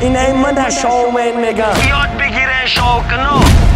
اینه من شومن میگم یاد بگیرن شوکنو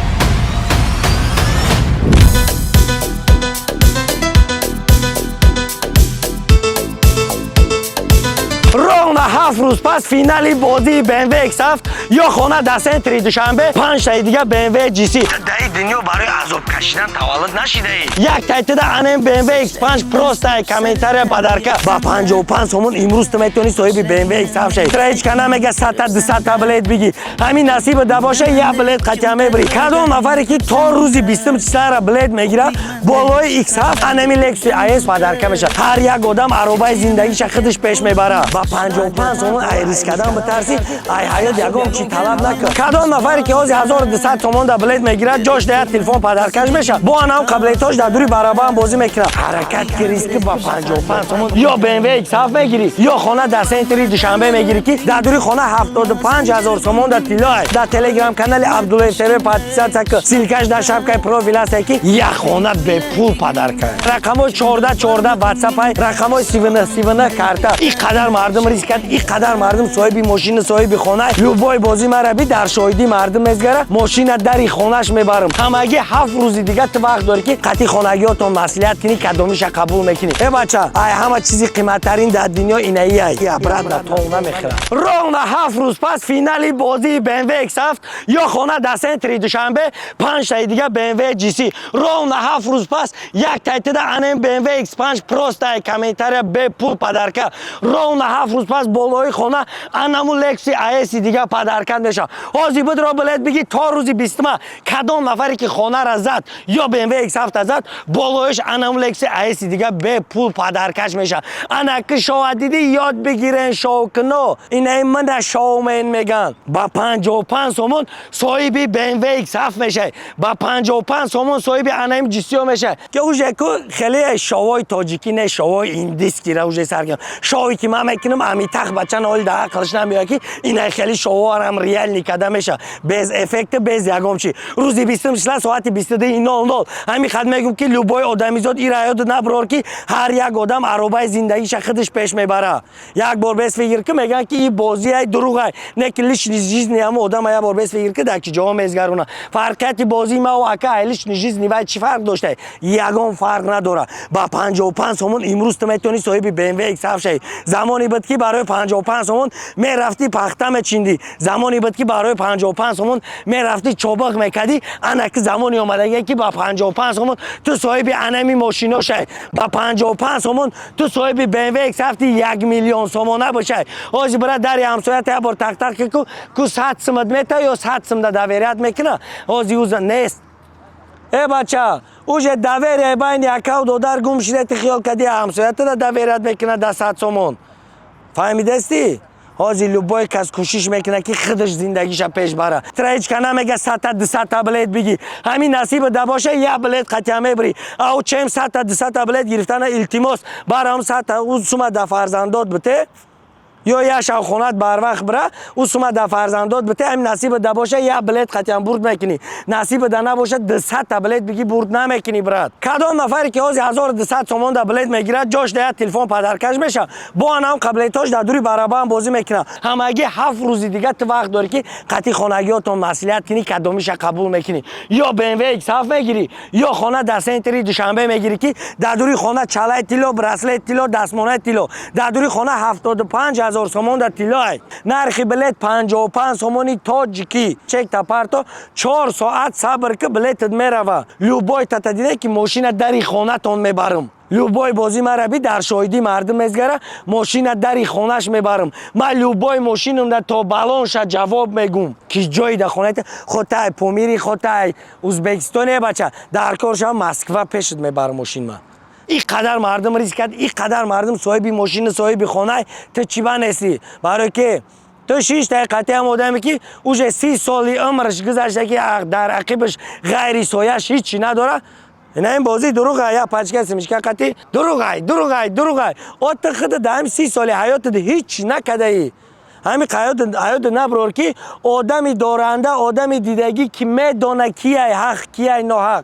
رغم 7 روز پس فینالی بازی BMW X7 یا خانه در سنتری دوشنبه 5 تای دیگه BMW GC دایی دنیا برای عذاب کشیدن تولد نشیده ای یک تایتد انم BMW X5 پروست کامنتر پدرکه با 55 سومون امروز تو میتونی صاحب BMW X7 شی تریج کنه میگه 100 تا 200 تا بلیت بگی همین نصیب دباشه یا بلیت قطعا میبری کدوم نفری که تا روزی 20 چهار بلیت میگیره بالای X7 انمی لکس IS پدرکه میشه هر یک آدم عربای زندگیش خودش پیش میبره با 55 سومون ای ریسک کردن بترسی ای حیات یگام چی طلب نکن کدوم نفری که از 1200 تومان دا بلیت میگیره جاش در تلفن پدرکش میشه با آنم قبلیتاش در دوری برابر بازی میکنه حرکت که ریسک با 55 تومان یا BMW X7 میگیری یا خانه در سنتری دوشنبه میگیری که در دوری خانه 75000 تومان در طلا در تلگرام کانال عبدالله تر پاتیسات که سیلکش در شبکه پروفیل است که یک خانه به پول پدرکه رقم 14 واتساپ رقم 39 کارت اینقدر مردم ریسک کرد اینقدر مردم صاحب ماشین صاحب خانه لوبای بازی مرا بی در شاهدی مردم میگره ماشین در خانهش میبرم همگی 7 روز دیگه تو وقت داری که قطعی خانگیاتون مسئولیت کنی کدومش قبول میکنی ای بچه ای همه چیزی قیمت ترین در دنیا اینه ای یا برات در تو نمیخره رغم 7 روز پس فینالی بازی BMW X7 یا خانه در سنتری دوشنبه 5 تای دیگه BMW GC رغم 7 روز پس یک تایتد انم BMW X5 پروست کامنتر به پول پدرکه رغم 7 روز پس بالای خانه انمو لکس IS دیگه پدرکند میشه حاضی بود را بلد بگی تا روزی 20 کدام نفری که خانه را زد یا BMW X7 زد بالایش انمو لکس IS دیگه به پول پدرکش میشه انک شو دیدی یاد بگیرن شوکنو اینه من شومن میگن با 55 سومون صاحب BMW X7 میشه با 55 سومون صاحب انم GC میشه که اوجه کو خیلی شوای تاجیکی نه شوای ایندیس کی را اوجه سرگم شوی که من میکنم امیتاخ بچن اول در عقلش نمیاد که این خیلی شوارم ریال نیکده میشه بیز افکت بیز یگام چی روزی 20 ساعت 22:00 همین خدمت میگم که لوبای آدمیزاد ایرایاد نبرار که هر یک آدم عربای زندگیش خودش پیش میبره یک بار بیس فکر که میگن که این بازی ای دروغه نه که لیش چیز نیم آدم یا بار بیس فکر که در کی جواب میزگرونه فرقتی بازی ما و اکا لیش چیز نیوای چی فرق داشته یگام فرق نداره با 55 سومون امروز تو میتونی صاحب BMW X7 شی زمانی بود که برای 55 سومون میرفتی پختم چیندی زمانی بود که برای 55 سومون میرفتی چوباق میکردی انک زمانی اومده که با 55 سومون تو صاحب انمی ماشینا شی با 55 سومون تو صاحب BMW X7 1 میلیون سومونه باشه آج برا در همسایت یا بر تک تک کو 100 سمت میته یا 100 سمت داوریات میکنه آج یوز نیست ای بچه اوجه داوری باین یکاو دو در گم شده خیال کردی همسایت داوریات میکنه در 100 سومون فهمیدستی حاضی لوبای کس کوشش میکنه که خودش زندگیش پیش بره تریج کنه میگه 100 تا 200 تا بلیت بگی همین نصیب دباشه یا بلیت قطعا میبری او چم 100 تا 200 تا بلیت گرفتن التماس برام 100 تا او سوم د فرزندات بته یا یا شو خونت بر وقت بره او سوم د فرزندات بته همین نصیب دباشه یا بلیت قطعا برد میکنی نصیب د نباشه 200 تا بلیت بگی برد نمیکنی برات کدام نفری که از 1200 تومان د بلیت میگیره جاش در تلفن پدرکش میشه با آنم قبلیتاش در دوری برابر بازی میکنه همگی 7 روز دیگه تو وقت داری که قطعی خانگیاتون مسئولیت کنی کدومش قبول میکنی یا BMW X7 میگیری یا خانه در سنتری دوشنبه میگیری که در دوری خانه چاله تیلو برسلت تیلو دستمانه تیلو در دوری خانه 75000 سومون در طلا نرخ بلیت 55 سومونی تاجیکی چک تا پارتو 4 ساعت صبر که بلیت میروه لوبای تا دیده که ماشین در خانه تون میبرم لوبای بازی مرا بی در شاهدی مردم میزگره ماشین در خونش میبرم من لوبای ماشینم در تا بالانش جواب میگم که جای در خونه خودتای پومیری خودتای ازبکستانی بچه در کارش مسکو پیشت میبرم ماشین من اینقدر مردم ریسک کرد اینقدر مردم صاحب ماشین صاحب خانه تو چی بنسی برای که تو 6 دقیقه هم آدمی که اوج 30 سالی عمرش گذشته که در عقبش غیر سایش هیچی نداره این بازی دروغه یا پچکسی میشه که قطعی دروغه آت خود دائم 30 سالی حیات ده هیچ نکده ای همین حیات نبرار که آدمی دارنده آدمی دیدگی که میدونه کیه حق کیه ناحق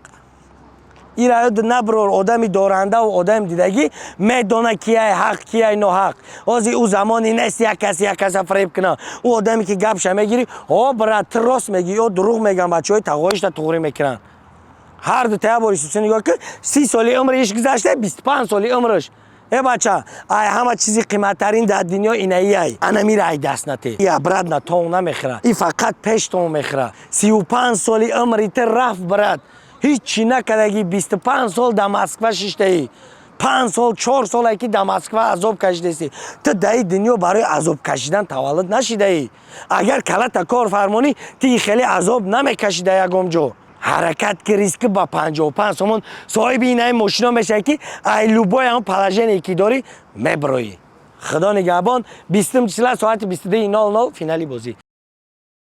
ایرا نبرور آدمی دارنده و آدم دیدگی میدونه کیه حق کیه ناحق از او زمانی نیست یک کس فریب کنه او آدمی که گپش میگیری او برات راست میگی او دروغ میگن بچهای تقویش تا توری میکنن هر دو تا باری سوسن نگاه که 30 سالی عمرش گذشته 25 سالی عمرش ای بچه ای همه چیزی قیمتترین در دنیا اینه ای انا میره ای دست نتی یا برد نه تون نمیخره ای فقط پیش تون میخره 35 سالی عمریت رفت برد هیچی نکردگی 25 سال در مسکو ششته ای 5 سال 4 سال که در مسکو عذاب کشیده سی تو در دنیا برای عذاب کشیدن تولد نشیده ای اگر کلت کار فرمانی تی خیلی عذاب نمیکشیده یکم جو حرکت که ریسک با 55 سومون صاحب این ماشینا میشه که ای لوبای هم پلاژن که داری میبروی خدا نگهبان 20 ساعت 22:00 فینالی بازی